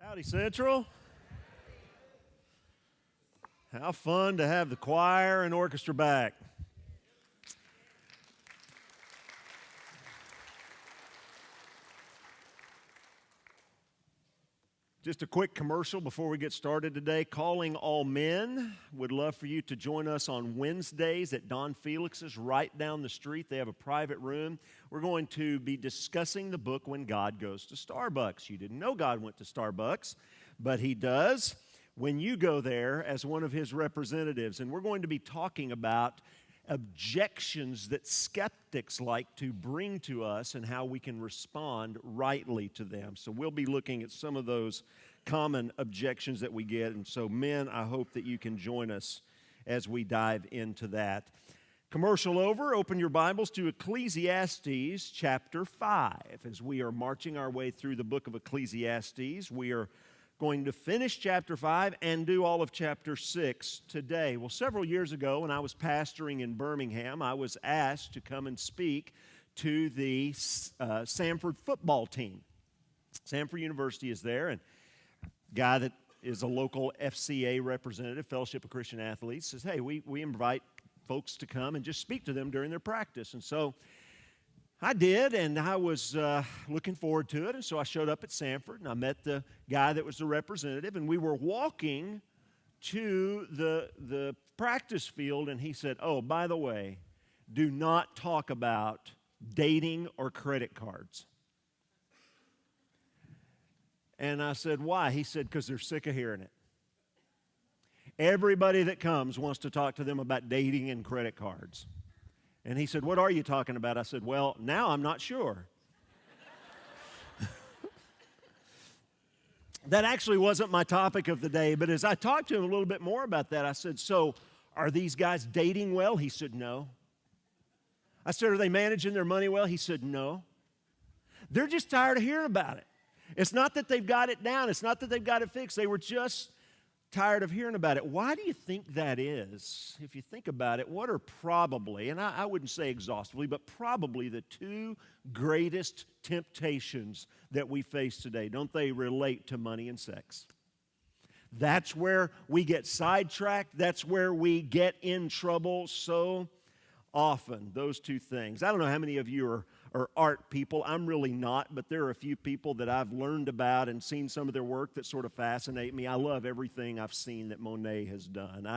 Howdy, Central. How fun to have the choir and orchestra back. Just a quick commercial before we get started today. Calling all men. Would love for you to join us on Wednesdays at Don Felix's right down the street. They have a private room. We're going to be discussing the book When God Goes to Starbucks. You didn't know God went to Starbucks, but He does when you go there as one of His representatives. And we're going to be talking about objections that skeptics like to bring to us and how we can respond rightly to them. So we'll be looking at some of those common objections that we get. And so, men, I hope that you can join us as we dive into that. Commercial over. Open your Bibles to Ecclesiastes chapter 5. As we are marching our way through the book of Ecclesiastes, we are going to finish chapter 5 and do all of chapter 6 today. Well, several years ago when I was pastoring in Birmingham, I was asked to come and speak to the Samford football team. Samford University is there, and a guy that is a local FCA representative, Fellowship of Christian Athletes, says, hey, we invite folks to come and just speak to them during their practice. And so I did, and I was looking forward to it, and so I showed up at Samford, and I met the guy that was the representative, and we were walking to the practice field, and he said, oh, by the way, do not talk about dating or credit cards. And I said, why? He said, because they're sick of hearing it. Everybody that comes wants to talk to them about dating and credit cards. And he said, what are you talking about? I said, well, now I'm not sure. That actually wasn't my topic of the day, but as I talked to him a little bit more about that, I said, so are these guys dating well? He said, no. I said, are they managing their money well? He said, no. They're just tired of hearing about it. It's not that they've got it down. It's not that they've got it fixed. They were just tired of hearing about it. Why do you think that is? If you think about it, what are probably, and I wouldn't say exhaustively, but probably the two greatest temptations that we face today? Don't they relate to money and sex? That's where we get sidetracked. That's where we get in trouble so often, those two things. I don't know how many of you are art people. I'm really not, but there are a few people that I've learned about and seen some of their work that sort of fascinate me. I love everything I've seen that Monet has done.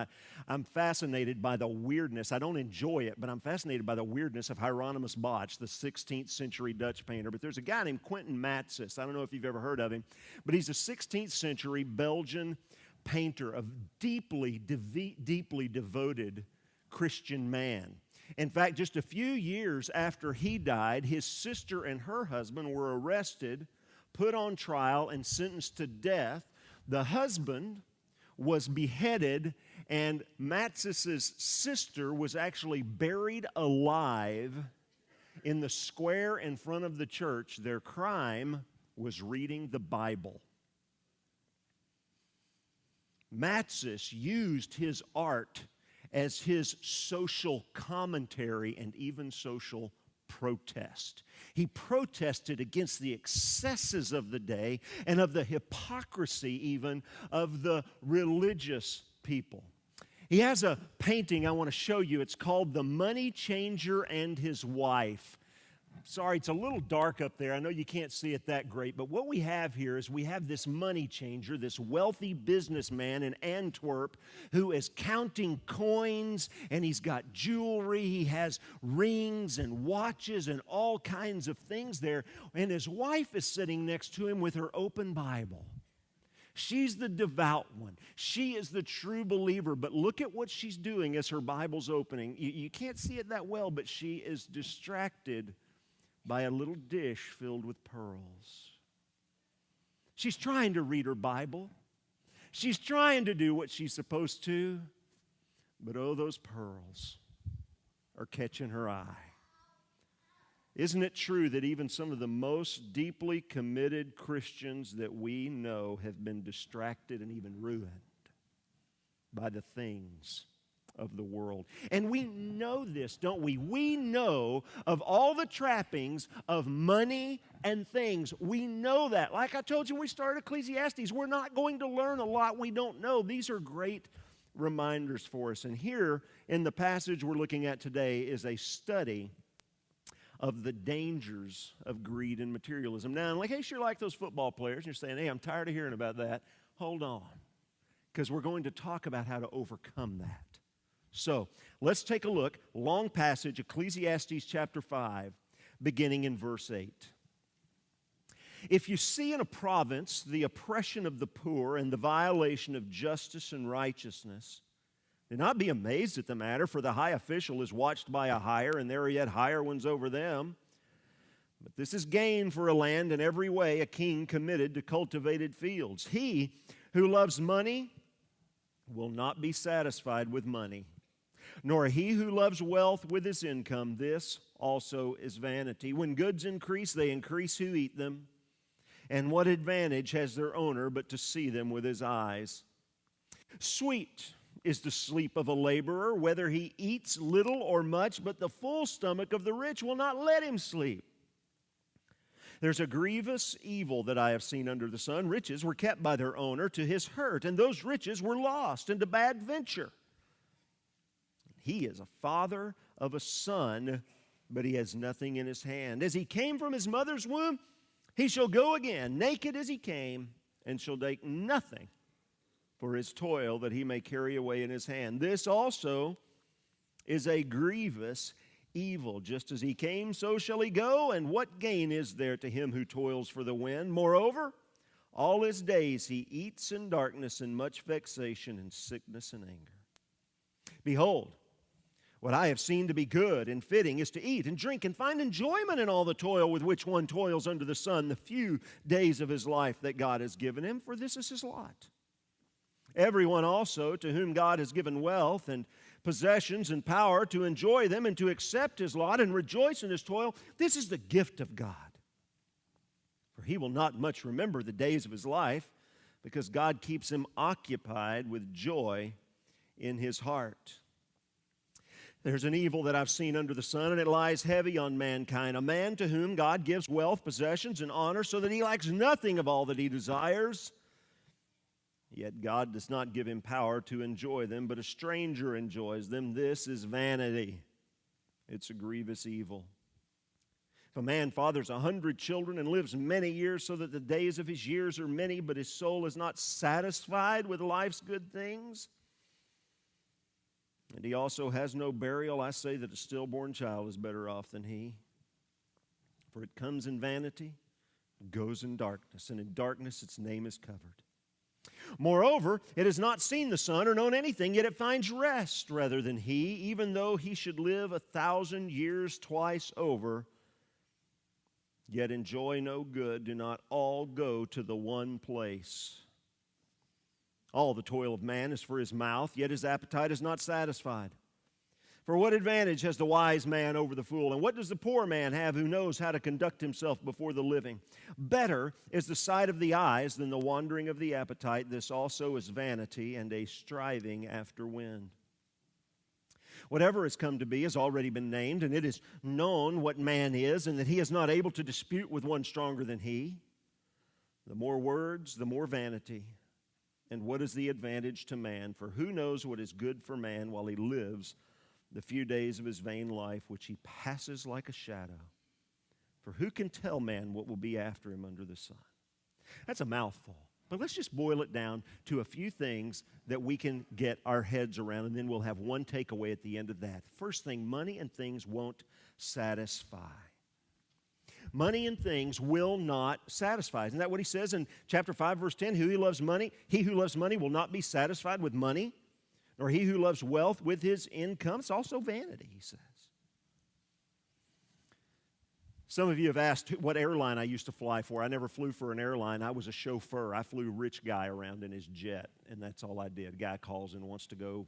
I'm fascinated by the weirdness. I don't enjoy it, but I'm fascinated by the weirdness of Hieronymus Bosch, the 16th century Dutch painter. But there's a guy named Quentin Matsis. I don't know if you've ever heard of him, but he's a 16th century Belgian painter, a deeply devoted Christian man. In fact, just a few years after he died, his sister and her husband were arrested, put on trial, and sentenced to death. The husband was beheaded, and Matsis's sister was actually buried alive in the square in front of the church. Their crime was reading the Bible. Matsis used his art as his social commentary and even social protest. He protested against the excesses of the day and of the hypocrisy even of the religious people. He has a painting I want to show you. It's called The Money Changer and His Wife. Sorry, it's a little dark up there. I know you can't see it that great, but what we have here is we have this money changer, this wealthy businessman in Antwerp who is counting coins, and he's got jewelry. He has rings and watches and all kinds of things there, and his wife is sitting next to him with her open Bible. She's the devout one. She is the true believer, but look at what she's doing as her Bible's opening. You can't see it that well, but she is distracted by a little dish filled with pearls. She's trying to read her Bible. She's trying to do what she's supposed to, but oh, those pearls are catching her eye. Isn't it true that even some of the most deeply committed Christians that we know have been distracted and even ruined by the things of the world. And we know this, don't we? We know of all the trappings of money and things. We know that. Like I told you when we started Ecclesiastes, we're not going to learn a lot we don't know. These are great reminders for us. And here in the passage we're looking at today is a study of the dangers of greed and materialism. Now, in case you're like those football players and you're saying, hey, I'm tired of hearing about that, hold on, because we're going to talk about how to overcome that. So let's take a look. Long passage, Ecclesiastes chapter 5, beginning in verse 8. If you see in a province the oppression of the poor and the violation of justice and righteousness, do not be amazed at the matter, for the high official is watched by a higher, and there are yet higher ones over them. But this is gain for a land in every way, a king committed to cultivated fields. He who loves money will not be satisfied with money, nor he who loves wealth with his income. This also is vanity. When goods increase, they increase who eat them. And what advantage has their owner but to see them with his eyes? Sweet is the sleep of a laborer, whether he eats little or much, but the full stomach of the rich will not let him sleep. There's a grievous evil that I have seen under the sun. Riches were kept by their owner to his hurt, and those riches were lost into bad venture. He is a father of a son, but he has nothing in his hand. As he came from his mother's womb, he shall go again, naked as he came, and shall take nothing for his toil that he may carry away in his hand. This also is a grievous evil. Just as he came, so shall he go, and what gain is there to him who toils for the wind? Moreover, all his days he eats in darkness and much vexation and sickness and anger. Behold, what I have seen to be good and fitting is to eat and drink and find enjoyment in all the toil with which one toils under the sun, the few days of his life that God has given him, for this is his lot. Everyone also to whom God has given wealth and possessions and power to enjoy them and to accept his lot and rejoice in his toil, this is the gift of God. For he will not much remember the days of his life, because God keeps him occupied with joy in his heart. There's an evil that I've seen under the sun, and it lies heavy on mankind, a man to whom God gives wealth, possessions, and honor, so that he lacks nothing of all that he desires. Yet God does not give him power to enjoy them, but a stranger enjoys them. This is vanity. It's a grievous evil. If a man fathers 100 children and lives many years, so that the days of his years are many, but his soul is not satisfied with life's good things, and he also has no burial, I say that a stillborn child is better off than he. For it comes in vanity, goes in darkness, and in darkness its name is covered. Moreover, it has not seen the sun or known anything, yet it finds rest rather than he, even though he should live 1,000 years twice over, yet enjoy no good. Do not all go to the one place. All the toil of man is for his mouth, yet his appetite is not satisfied. For what advantage has the wise man over the fool? And what does the poor man have who knows how to conduct himself before the living? Better is the sight of the eyes than the wandering of the appetite. This also is vanity and a striving after wind. Whatever has come to be has already been named, and it is known what man is, and that he is not able to dispute with one stronger than he. The more words, the more vanity. And what is the advantage to man? For who knows what is good for man while he lives the few days of his vain life, which he passes like a shadow? For who can tell man what will be after him under the sun? That's a mouthful. But let's just boil it down to a few things that we can get our heads around, and then we'll have one takeaway at the end of that. First thing, money and things won't satisfy. Money and things will not satisfy. Isn't that what he says in chapter 5, verse 10? He who loves money will not be satisfied with money, nor he who loves wealth with his income. It's also vanity, he says. Some of you have asked what airline I used to fly for. I never flew for an airline. I was a chauffeur. I flew a rich guy around in his jet, and that's all I did. A guy calls and wants to go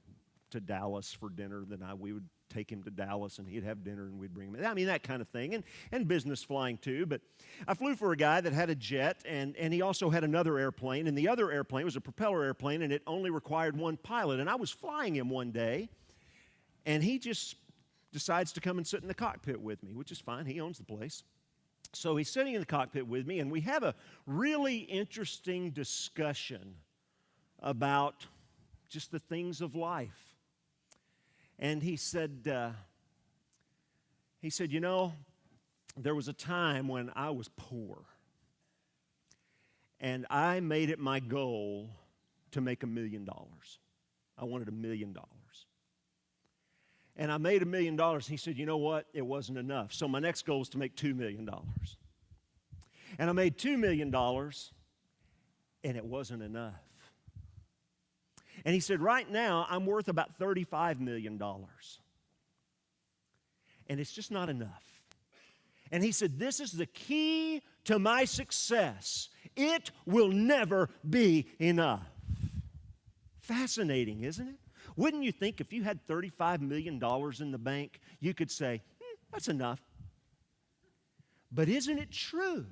to Dallas for dinner, then we would take him to Dallas, and he'd have dinner, and we'd bring him in. I mean, that kind of thing, and business flying too. But I flew for a guy that had a jet, and he also had another airplane, and the other airplane was a propeller airplane, and it only required one pilot. And I was flying him one day, And he just decides to come and sit in the cockpit with me, which is fine. He owns the place. So he's sitting in the cockpit with me, and we have a really interesting discussion about just the things of life. And he said, you know, there was a time when I was poor, and I made it my goal to make $1 million. I wanted $1 million. And I made $1 million. He said, you know what? It wasn't enough. So my next goal was to make $2 million. And I made $2 million, and it wasn't enough. And he said, right now, I'm worth about $35 million. And it's just not enough. And he said, this is the key to my success. It will never be enough. Fascinating, isn't it? Wouldn't you think if you had $35 million in the bank, you could say, that's enough. But isn't it true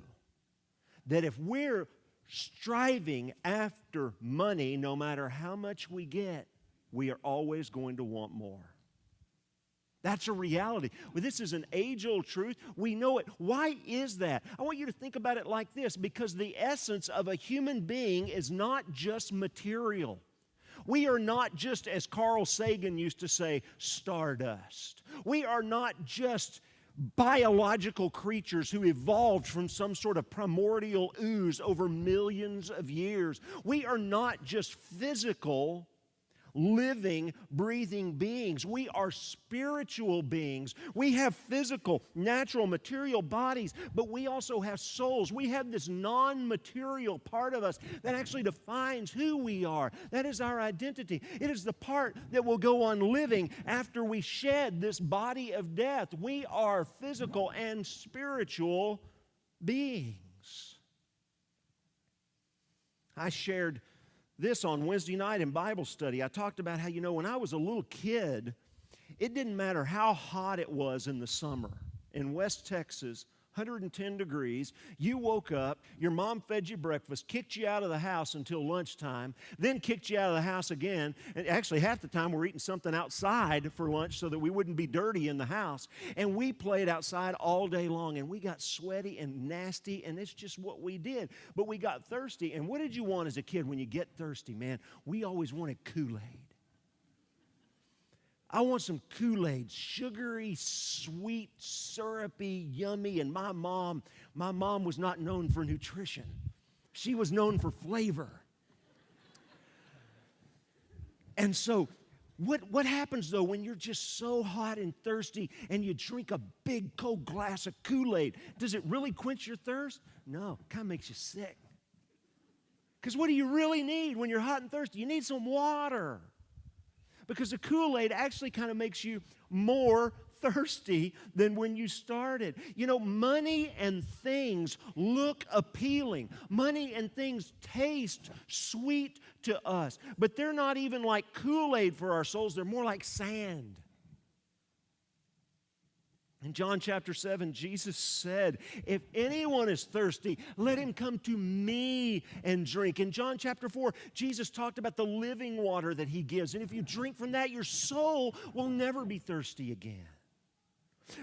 that if we're striving after money, no matter how much we get, we are always going to want more? That's a reality. Well, this is an age-old truth. We know it. Why is that? I want you to think about it like this, because the essence of a human being is not just material. We are not just, as Carl Sagan used to say, stardust. We are not just biological creatures who evolved from some sort of primordial ooze over millions of years. We are not just physical, living, breathing beings. We are spiritual beings. We have physical, natural, material bodies, but we also have souls. We have this non-material part of us that actually defines who we are. That is our identity. It is the part that will go on living after we shed this body of death. We are physical and spiritual beings. I shared this on Wednesday night in Bible study. I talked about how, when I was a little kid, it didn't matter how hot it was in the summer. In West Texas, 110 degrees, you woke up, your mom fed you breakfast, kicked you out of the house until lunchtime, then kicked you out of the house again. And actually, half the time we're eating something outside for lunch so that we wouldn't be dirty in the house. And we played outside all day long, and we got sweaty and nasty, and it's just what we did. But we got thirsty, and what did you want as a kid when you get thirsty, man? We always wanted Kool-Aid. I want some Kool-Aid, sugary, sweet, syrupy, yummy. And my mom was not known for nutrition. She was known for flavor. And so what happens, though, when you're just so hot and thirsty and you drink a big cold glass of Kool-Aid? Does it really quench your thirst? No, it kind of makes you sick. Because what do you really need when you're hot and thirsty? You need some water. Because the Kool-Aid actually kind of makes you more thirsty than when you started. Money and things look appealing. Money and things taste sweet to us. But they're not even like Kool-Aid for our souls. They're more like sand. In John chapter 7, Jesus said, if anyone is thirsty, let him come to me and drink. In John chapter 4, Jesus talked about the living water that he gives. And if you drink from that, your soul will never be thirsty again.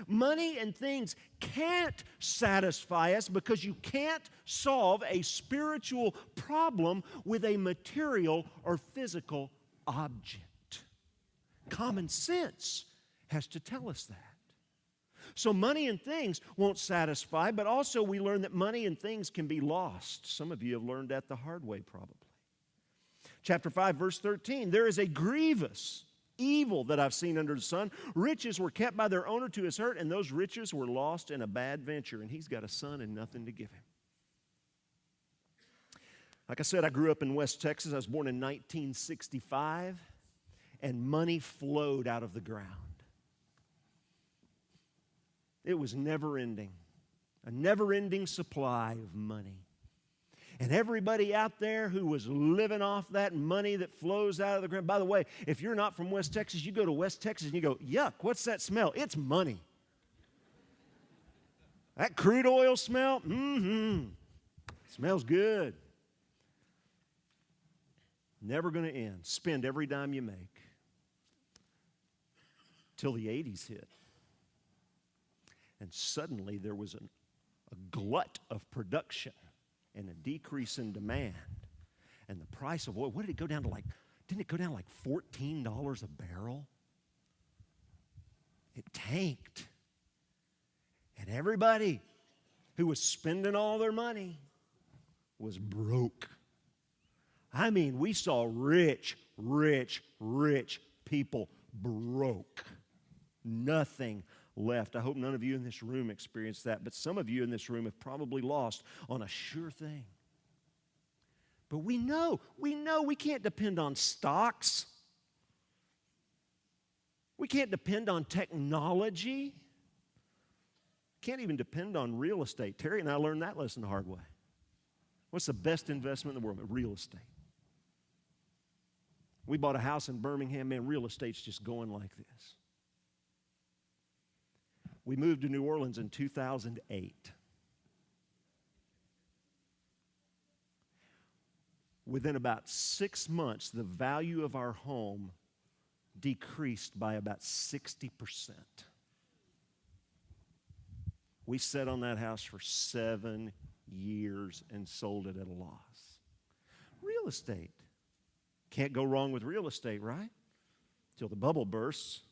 Money and things can't satisfy us because you can't solve a spiritual problem with a material or physical object. Common sense has to tell us that. So money and things won't satisfy, but also we learn that money and things can be lost. Some of you have learned that the hard way probably. Chapter 5, verse 13, there is a grievous evil that I've seen under the sun. Riches were kept by their owner to his hurt, and those riches were lost in a bad venture. And he's got a son and nothing to give him. Like I said, I grew up in West Texas. I was born in 1965, and money flowed out of the ground. It was never-ending, a never-ending supply of money. And everybody out there who was living off that money that flows out of the ground. By the way, if you're not from West Texas, you go to West Texas and you go, yuck, what's that smell? It's money. That crude oil smell, smells good. Never going to end. Spend every dime you make. till the 80s hit. And suddenly there was a glut of production and a decrease in demand. And the price of oil, what did it go down to didn't it go down like $14 a barrel? It tanked. And everybody who was spending all their money was broke. I mean, we saw rich people broke. Nothing left. I hope none of you in this room experienced that, but some of you in this room have probably lost on a sure thing. But we know we can't depend on stocks. We can't depend on technology. Can't even depend on real estate. Terry and I learned that lesson the hard way. What's the best investment in the world? Real estate. We bought a house in Birmingham. Man, real estate's just going like this. We moved to New Orleans in 2008. Within about 6 months, the value of our home decreased by about 60%. We sat on that house for 7 years and sold it at a loss. Real estate. Can't go wrong with real estate, right? Till the bubble bursts.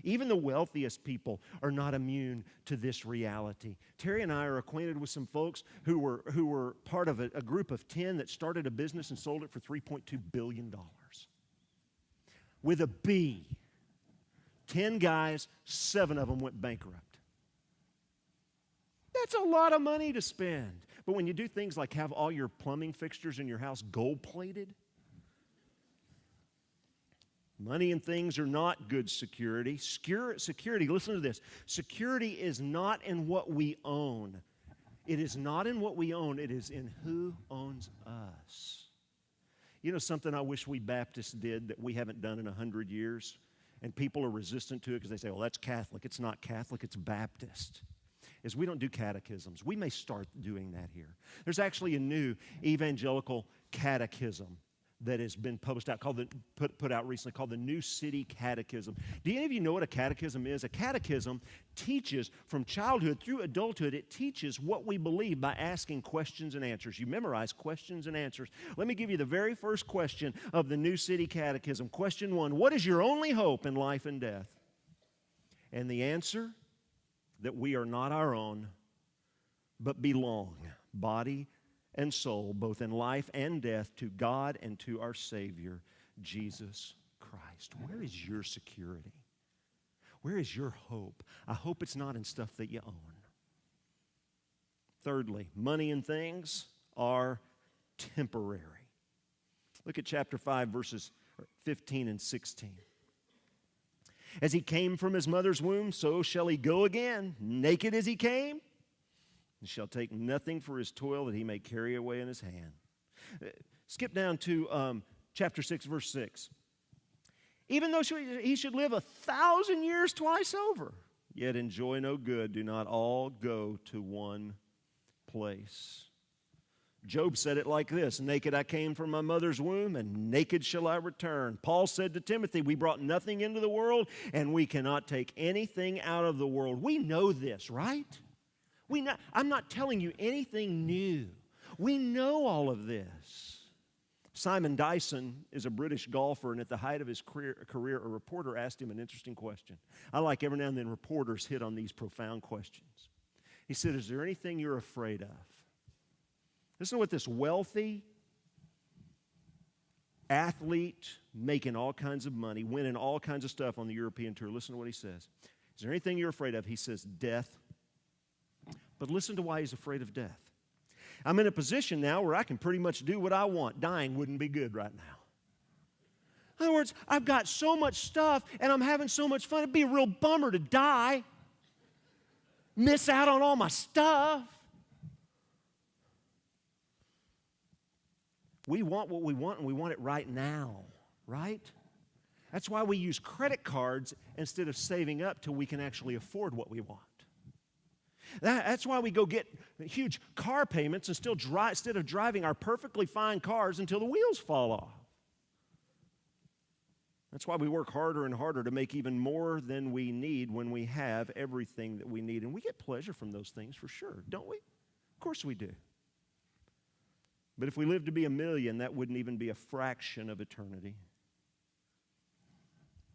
Even the wealthiest people are not immune to this reality. Terry and I are acquainted with some folks who were part of a group of 10 that started a business and sold it for $3.2 billion. With a B. 10 guys, 7 of them went bankrupt. That's a lot of money to spend. But when you do things like have all your plumbing fixtures in your house gold-plated, money and things are not good security. Security, listen to this. Security is not in what we own. It is not in what we own. It is in who owns us. You know something I wish we Baptists did that we haven't done in 100 years? And people are resistant to it because they say, well, that's Catholic. It's not Catholic, it's Baptist. Is we don't do catechisms. We may start doing that here. There's actually a new evangelical catechism that has been published out, put out recently, called the New City Catechism. Do any of you know what a catechism is? A catechism teaches from childhood through adulthood. It teaches what we believe by asking questions and answers. You memorize questions and answers. Let me give you the very first question of the New City Catechism. Question 1, what is your only hope in life and death? And the answer, that we are not our own, but belong, body and soul, both in life and death, to God and to our Savior, Jesus Christ. Where is your security? Where is your hope? I hope it's not in stuff that you own. Thirdly, money and things are temporary. Look at chapter 5, verses 15 and 16. As he came from his mother's womb, so shall he go again, naked as he came, and shall take nothing for his toil that he may carry away in his hand. Skip down to chapter 6, verse 6. Even though he should live 1,000 years twice over, yet enjoy no good, do not all go to one place. Job said it like this, naked I came from my mother's womb, and naked shall I return. Paul said to Timothy, we brought nothing into the world, and we cannot take anything out of the world. We know this, right? I'm not telling you anything new. We know all of this. Simon Dyson is a British golfer, and at the height of his career, a reporter asked him an interesting question. I like every now and then reporters hit on these profound questions. He said, is there anything you're afraid of? Listen to what this wealthy athlete making all kinds of money, winning all kinds of stuff on the European tour. Listen to what he says. Is there anything you're afraid of? He says, death. But listen to why he's afraid of death. I'm in a position now where I can pretty much do what I want. Dying wouldn't be good right now. In other words, I've got so much stuff and I'm having so much fun. It'd be a real bummer to die. Miss out on all my stuff. We want what we want, and we want it right now, right? That's why we use credit cards instead of saving up till we can actually afford what we want. That's why we go get huge car payments and instead of driving our perfectly fine cars until the wheels fall off. That's why we work harder and harder to make even more than we need when we have everything that we need. And we get pleasure from those things for sure, don't we? Of course we do. But if we live to be 1,000,000, that wouldn't even be a fraction of eternity.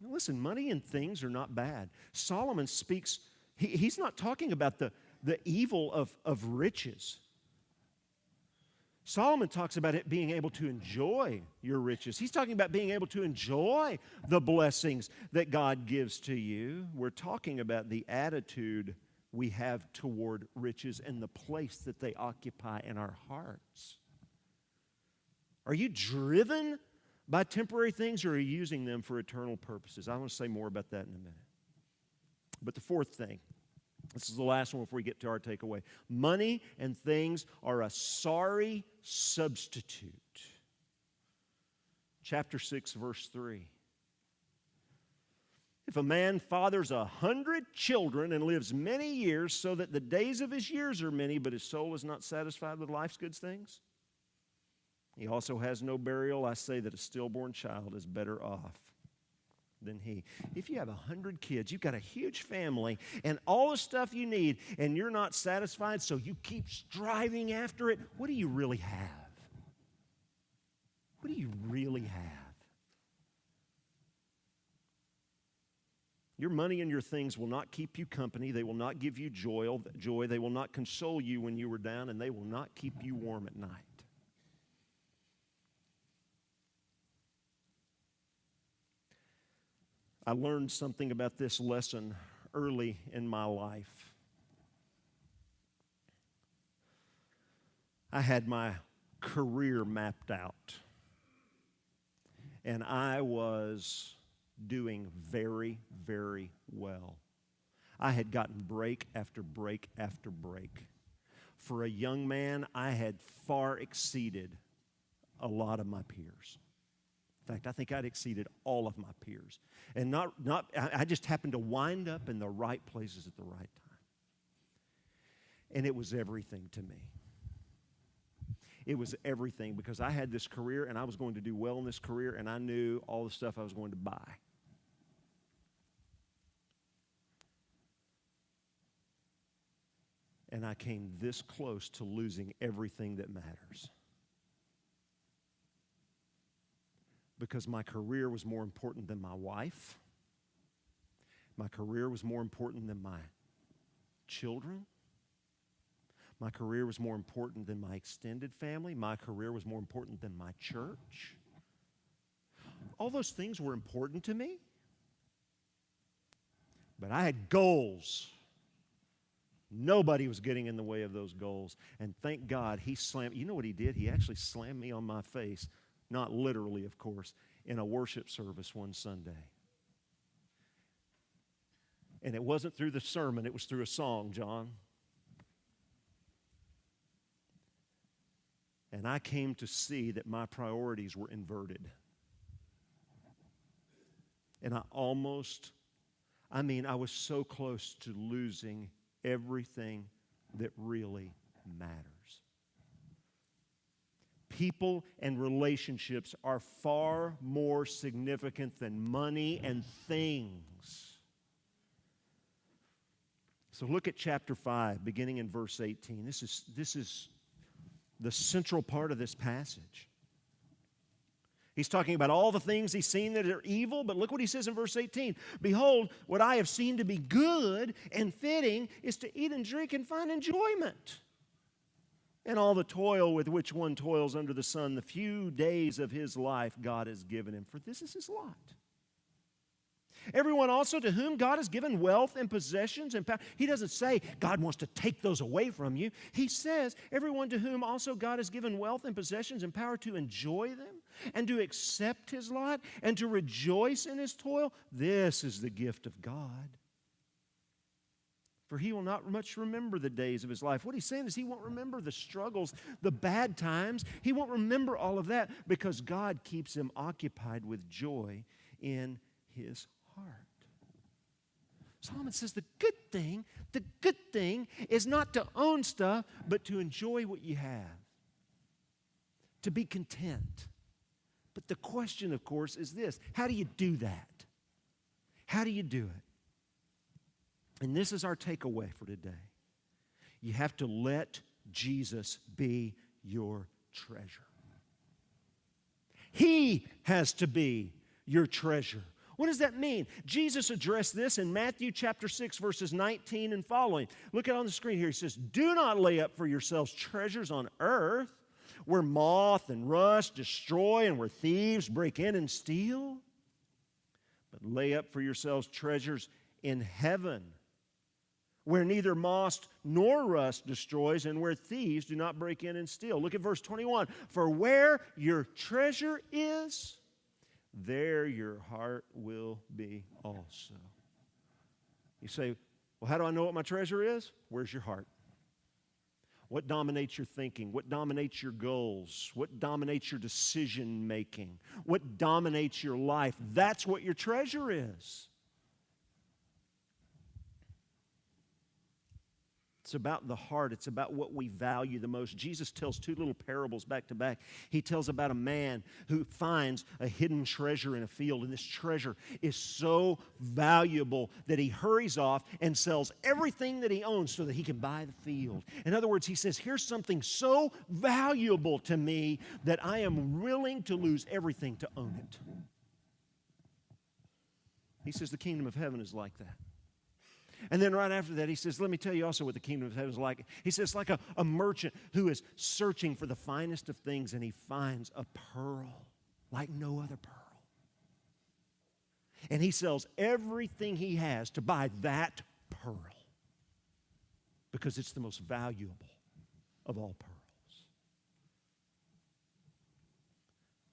Now listen, money and things are not bad. Solomon speaks, he's not talking about the evil of riches. Solomon talks about it being able to enjoy your riches. He's talking about being able to enjoy the blessings that God gives to you. We're talking about the attitude we have toward riches and the place that they occupy in our hearts. Are you driven by temporary things, or are you using them for eternal purposes? I want to say more about that in a minute. But the fourth thing, this is the last one before we get to our takeaway. Money and things are a sorry substitute. Chapter 6, verse 3. If a man fathers 100 children and lives many years, so that the days of his years are many, but his soul is not satisfied with life's good things, he also has no burial. I say that a stillborn child is better off than he. If you have 100 kids, you've got a huge family and all the stuff you need, and you're not satisfied, so you keep striving after it, what do you really have? What do you really have? Your money and your things will not keep you company. They will not give you joy. They will not console you when you were down, and they will not keep you warm at night. I learned something about this lesson early in my life. I had my career mapped out, and I was doing very, very well. I had gotten break after break after break. For a young man, I had far exceeded a lot of my peers. In fact, I think I'd exceeded all of my peers. And I just happened to wind up in the right places at the right time. And it was everything to me. It was everything, because I had this career and I was going to do well in this career, and I knew all the stuff I was going to buy. And I came this close to losing everything that matters. Because my career was more important than my wife. My career was more important than my children. My career was more important than my extended family. My career was more important than my church. All those things were important to me. But I had goals. Nobody was getting in the way of those goals. And thank God he slammed, you know what he did? He actually slammed me on my face. Not literally, of course, in a worship service one Sunday. And it wasn't through the sermon, it was through a song, John. And I came to see that my priorities were inverted. And I was so close to losing everything that really matters. People and relationships are far more significant than money and things. So look at chapter 5, beginning in verse 18. This is the central part of this passage. He's talking about all the things he's seen that are evil, but look what he says in verse 18. Behold, what I have seen to be good and fitting is to eat and drink and find enjoyment. And all the toil with which one toils under the sun, the few days of his life God has given him, for this is his lot. Everyone also to whom God has given wealth and possessions and power. He doesn't say God wants to take those away from you. He says everyone to whom also God has given wealth and possessions and power to enjoy them and to accept his lot and to rejoice in his toil. This is the gift of God. For he will not much remember the days of his life. What he's saying is he won't remember the struggles, the bad times. He won't remember all of that because God keeps him occupied with joy in his heart. Solomon says the good thing is not to own stuff, but to enjoy what you have. To be content. But the question, of course, is this: how do you do that? How do you do it? And this is our takeaway for today. You have to let Jesus be your treasure. He has to be your treasure. What does that mean? Jesus addressed this in Matthew chapter 6, verses 19 and following. Look at it on the screen here. He says, "Do not lay up for yourselves treasures on earth, where moth and rust destroy and where thieves break in and steal. But lay up for yourselves treasures in heaven, where neither moth nor rust destroys and where thieves do not break in and steal." Look at verse 21. "For where your treasure is, there your heart will be also." You say, well, how do I know what my treasure is? Where's your heart? What dominates your thinking? What dominates your goals? What dominates your decision making? What dominates your life? That's what your treasure is. It's about the heart. It's about what we value the most. Jesus tells two little parables back to back. He tells about a man who finds a hidden treasure in a field, and this treasure is so valuable that he hurries off and sells everything that he owns so that he can buy the field. In other words, he says, here's something so valuable to me that I am willing to lose everything to own it. He says the kingdom of heaven is like that. And then right after that, he says, let me tell you also what the kingdom of heaven is like. He says, like a merchant who is searching for the finest of things, and he finds a pearl like no other pearl. And he sells everything he has to buy that pearl because it's the most valuable of all pearls.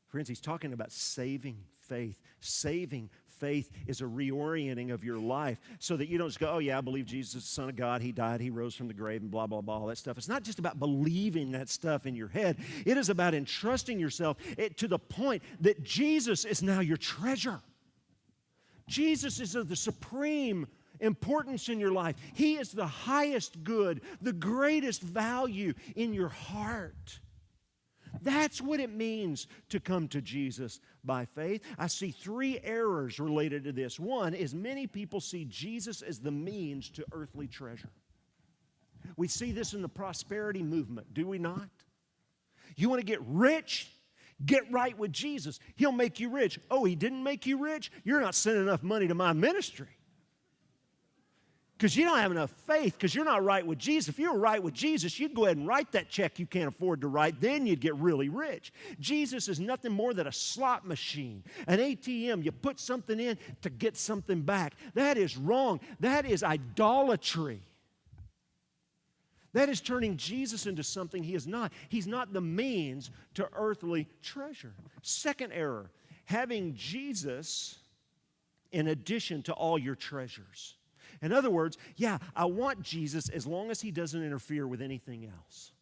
Friends, he's talking about saving faith. Saving faith is a reorienting of your life so that you don't just go, oh yeah, I believe Jesus is the Son of God. He died, He rose from the grave, and blah, blah, blah, all that stuff. It's not just about believing that stuff in your head. It is about entrusting yourself to the point that Jesus is now your treasure. Jesus is of the supreme importance in your life. He is the highest good, the greatest value in your heart. That's what it means to come to Jesus by faith. I see three errors related to this. One is many people see Jesus as the means to earthly treasure. We see this in the prosperity movement, do we not? You want to get rich? Get right with Jesus. He'll make you rich. Oh, He didn't make you rich? You're not sending enough money to my ministry. Because you don't have enough faith, because you're not right with Jesus. If you were right with Jesus, you'd go ahead and write that check you can't afford to write. Then you'd get really rich. Jesus is nothing more than a slot machine, an ATM. You put something in to get something back. That is wrong. That is idolatry. That is turning Jesus into something He is not. He's not the means to earthly treasure. Second error, having Jesus in addition to all your treasures. In other words, yeah, I want Jesus as long as He doesn't interfere with anything else.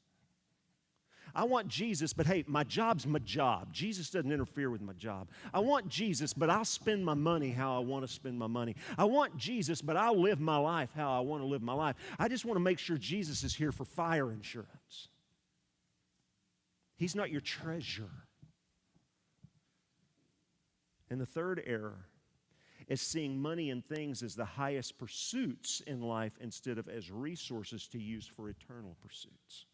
I want Jesus, but hey, my job's my job. Jesus doesn't interfere with my job. I want Jesus, but I'll spend my money how I want to spend my money. I want Jesus, but I'll live my life how I want to live my life. I just want to make sure Jesus is here for fire insurance. He's not your treasure. And the third error is seeing money and things as the highest pursuits in life instead of as resources to use for eternal pursuits.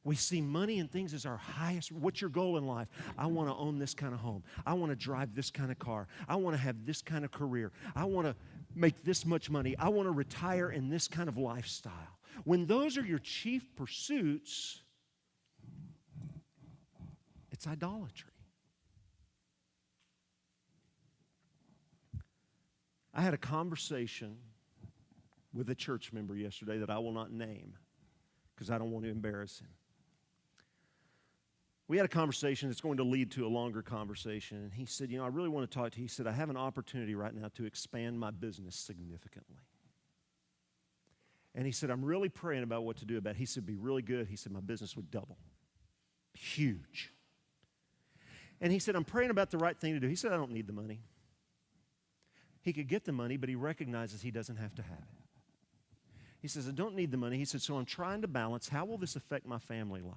We see money and things as our highest. What's your goal in life? I want to own this kind of home. I want to drive this kind of car. I want to have this kind of career. I want to make this much money. I want to retire in this kind of lifestyle. When those are your chief pursuits, it's idolatry. I had a conversation with a church member yesterday that I will not name because I don't want to embarrass him. We had a conversation that's going to lead to a longer conversation, and he said, I really want to talk to you. He said, I have an opportunity right now to expand my business significantly. And he said, I'm really praying about what to do about it. He said, be really good. He said, my business would double. Huge. And he said, I'm praying about the right thing to do. He said, I don't need the money. He could get the money, but he recognizes he doesn't have to have it. He says, I don't need the money. He said, so I'm trying to balance, how will this affect my family life?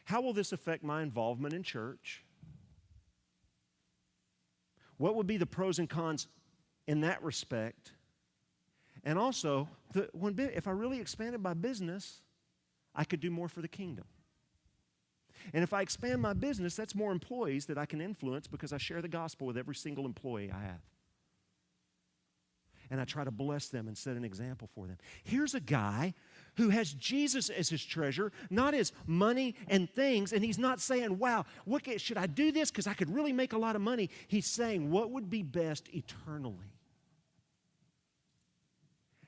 How will this affect my involvement in church? What would be the pros and cons in that respect? And also, if I really expanded my business, I could do more for the kingdom. And if I expand my business, that's more employees that I can influence because I share the gospel with every single employee I have. And I try to bless them and set an example for them. Here's a guy who has Jesus as his treasure, not his money and things, and he's not saying, wow, should I do this because I could really make a lot of money? He's saying, what would be best eternally?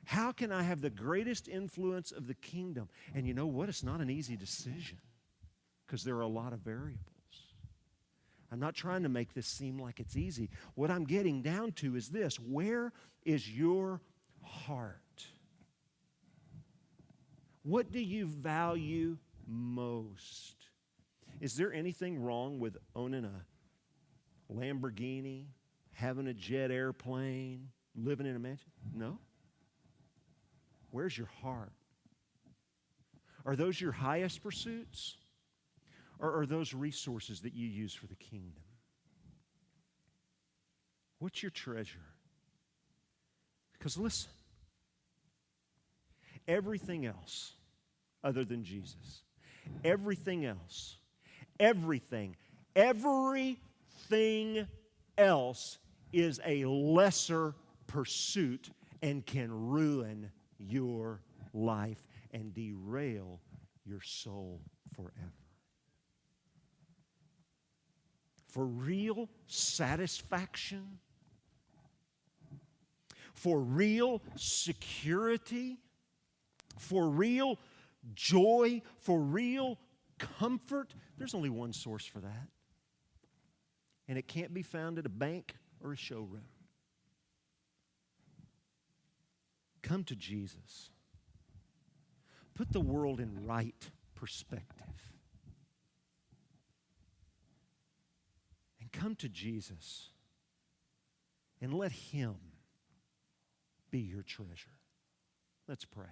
How can I have the greatest influence of the kingdom? And you know what? It's not an easy decision because there are a lot of variables. I'm not trying to make this seem like it's easy. What I'm getting down to is this: where is your heart? What do you value most? Is there anything wrong with owning a Lamborghini, having a jet airplane, living in a mansion? No. Where's your heart? Are those your highest pursuits? Or are those resources that you use for the kingdom? What's your treasure? Because listen, everything else other than Jesus, everything else is a lesser pursuit and can ruin your life and derail your soul forever. For real satisfaction, for real security, for real joy, for real comfort, there's only one source for that. And it can't be found at a bank or a showroom. Come to Jesus. Put the world in right perspective. And come to Jesus and let Him be your treasure. Let's pray.